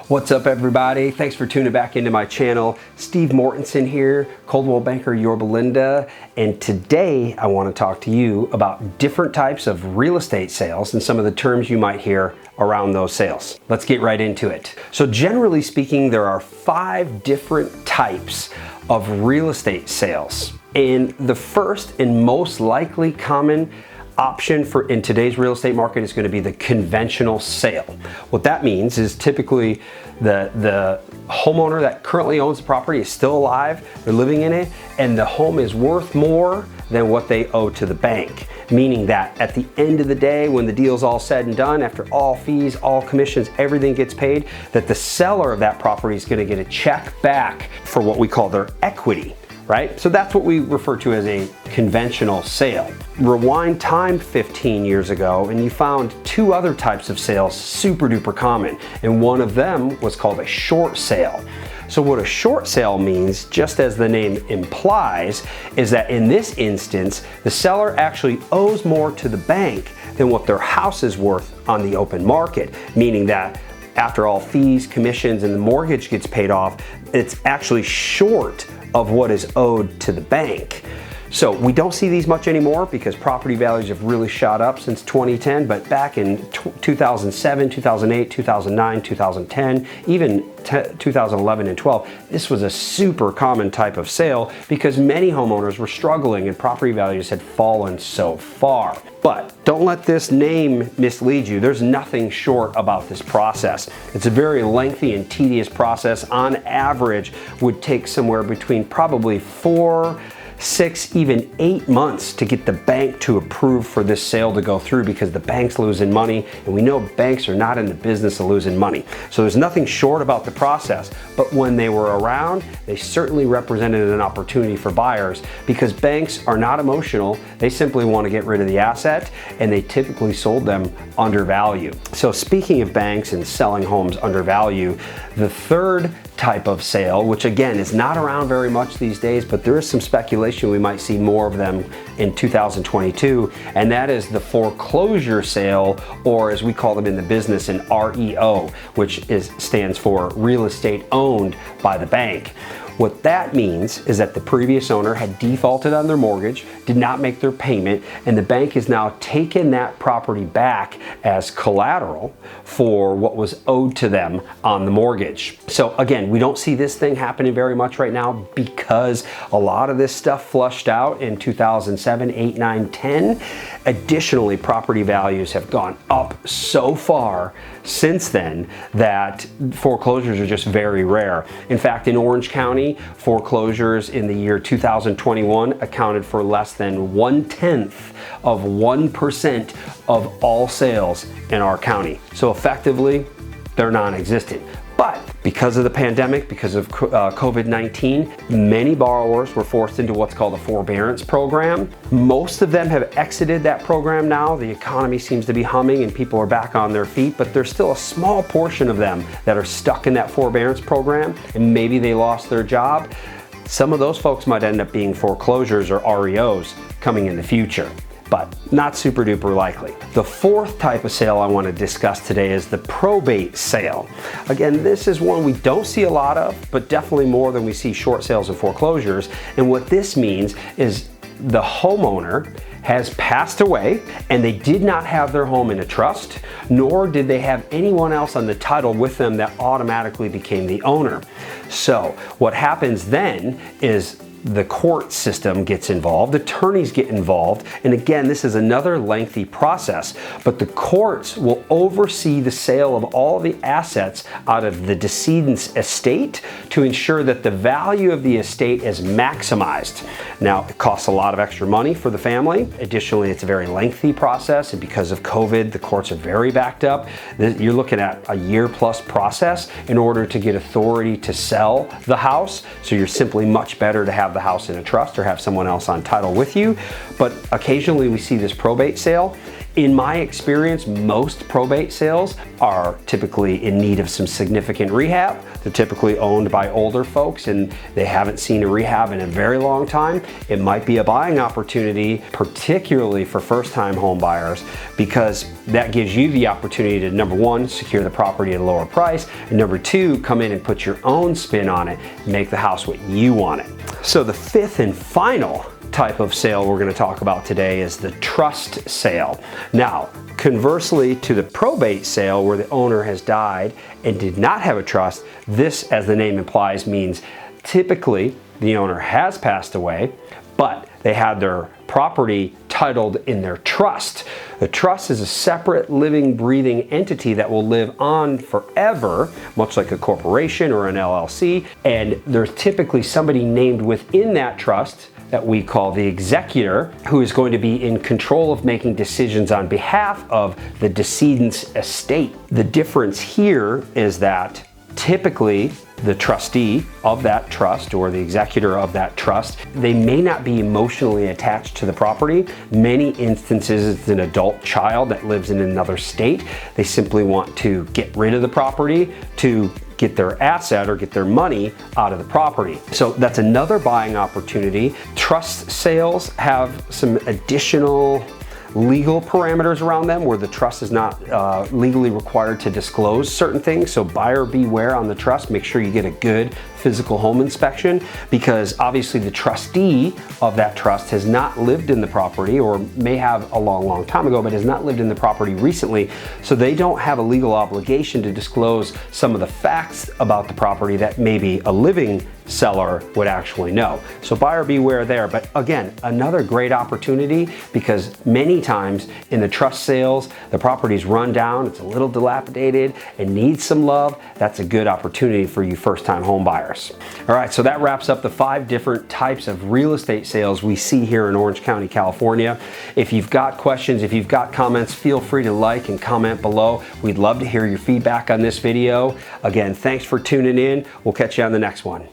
What's up, everybody? Thanks for tuning back into my channel. Steve Mortensen here, Coldwell Banker, Yorba, and today I want to talk to you about different types of real estate sales and some of the terms you might hear around those sales. Let's get right into it. So generally speaking, there are 5 different types of real estate sales. And the first and most likely common option for in today's real estate market is going to be the conventional sale. What that means is typically the homeowner that currently owns the property is still alive, they're living in it, and the home is worth more than what they owe to the bank. Meaning that at the end of the day, when the deal's all said and done, after all fees, all commissions, everything gets paid, that the seller of that property is going to get a check back for what we call their equity. Right? So that's what we refer to as a conventional sale. Rewind time 15 years ago and you found 2 other types of sales super duper common, and one of them was called a short sale. So what a short sale means, just as the name implies, is that in this instance, the seller actually owes more to the bank than what their house is worth on the open market, meaning that after all fees, commissions, and the mortgage gets paid off, it's actually short of what is owed to the bank. So we don't see these much anymore because property values have really shot up since 2010, but back in 2007, 2008, 2009, 2010, even 2011 and 12, this was a super common type of sale because many homeowners were struggling and property values had fallen so far. But don't let this name mislead you. There's nothing short about this process. It's a very lengthy and tedious process. On average, would take somewhere between probably 4, 6, even 8 months to get the bank to approve for this sale to go through because the bank's losing money, and we know banks are not in the business of losing money. So there's nothing short about the process, but when they were around, they certainly represented an opportunity for buyers because banks are not emotional. They simply want to get rid of the asset, and they typically sold them under value. So speaking of banks and selling homes under value, the third type of sale, which again is not around very much these days, but there is some speculation we might see more of them in 2022, and that is the foreclosure sale, or as we call them in the business, an REO, which stands for real estate owned by the bank. What that means is that the previous owner had defaulted on their mortgage, did not make their payment, and the bank has now taken that property back as collateral for what was owed to them on the mortgage. So again, we don't see this thing happening very much right now because a lot of this stuff flushed out in 2007, 8, 9, 10. Additionally, property values have gone up so far since then that foreclosures are just very rare. In fact, in Orange County, foreclosures in the year 2021 accounted for less than 1/10 of 1% of all sales in our county. So effectively, they're non-existent. But because of the pandemic, because of COVID-19, many borrowers were forced into what's called a forbearance program. Most of them have exited that program now. The economy seems to be humming and people are back on their feet, but there's still a small portion of them that are stuck in that forbearance program, and maybe they lost their job. Some of those folks might end up being foreclosures or REOs coming in the future, but not super duper likely. The fourth type of sale I want to discuss today is the probate sale. Again, this is one we don't see a lot of, but definitely more than we see short sales and foreclosures. And what this means is the homeowner has passed away and they did not have their home in a trust, nor did they have anyone else on the title with them that automatically became the owner. So what happens then is the court system gets involved, attorneys get involved, and again, this is another lengthy process, but the courts will oversee the sale of all the assets out of the decedent's estate to ensure that the value of the estate is maximized. Now, it costs a lot of extra money for the family. Additionally, it's a very lengthy process, and because of COVID, the courts are very backed up. You're looking at a year-plus process in order to get authority to sell the house, so you're simply much better to have the house in a trust or have someone else on title with you. But occasionally we see this probate sale. In my experience, most probate sales are typically in need of some significant rehab. They're typically owned by older folks and they haven't seen a rehab in a very long time. It might be a buying opportunity, particularly for first-time home buyers, because that gives you the opportunity to, number one, secure the property at a lower price, and number two, come in and put your own spin on it and make the house what you want it. So the fifth and final type of sale we're going to talk about today is the trust sale. Now, conversely to the probate sale where the owner has died and did not have a trust, this, as the name implies, means typically the owner has passed away, but they had their property titled in their trust. The trust is a separate living, breathing entity that will live on forever, much like a corporation or an LLC, and there's typically somebody named within that trust that we call the executor, who is going to be in control of making decisions on behalf of the decedent's estate. The difference here is that typically the trustee of that trust or the executor of that trust, they may not be emotionally attached to the property. Many instances it's an adult child that lives in another state. They simply want to get rid of the property to get their asset or get their money out of the property. So that's another buying opportunity. Trust sales have some additional legal parameters around them where the trust is not legally required to disclose certain things. So buyer beware on the trust. Make sure you get a good physical home inspection, because obviously the trustee of that trust has not lived in the property, or may have a long time ago, but has not lived in the property recently. So they don't have a legal obligation to disclose some of the facts about the property that maybe a living seller would actually know. So buyer beware there. But again, another great opportunity, because many times in the trust sales, the property's run down, it's a little dilapidated and needs some love. That's a good opportunity for you first-time home buyers. All right, so that wraps up the 5 different types of real estate sales we see here in Orange County, California. If you've got questions, if you've got comments, feel free to like and comment below. We'd love to hear your feedback on this video. Again, thanks for tuning in. We'll catch you on the next one.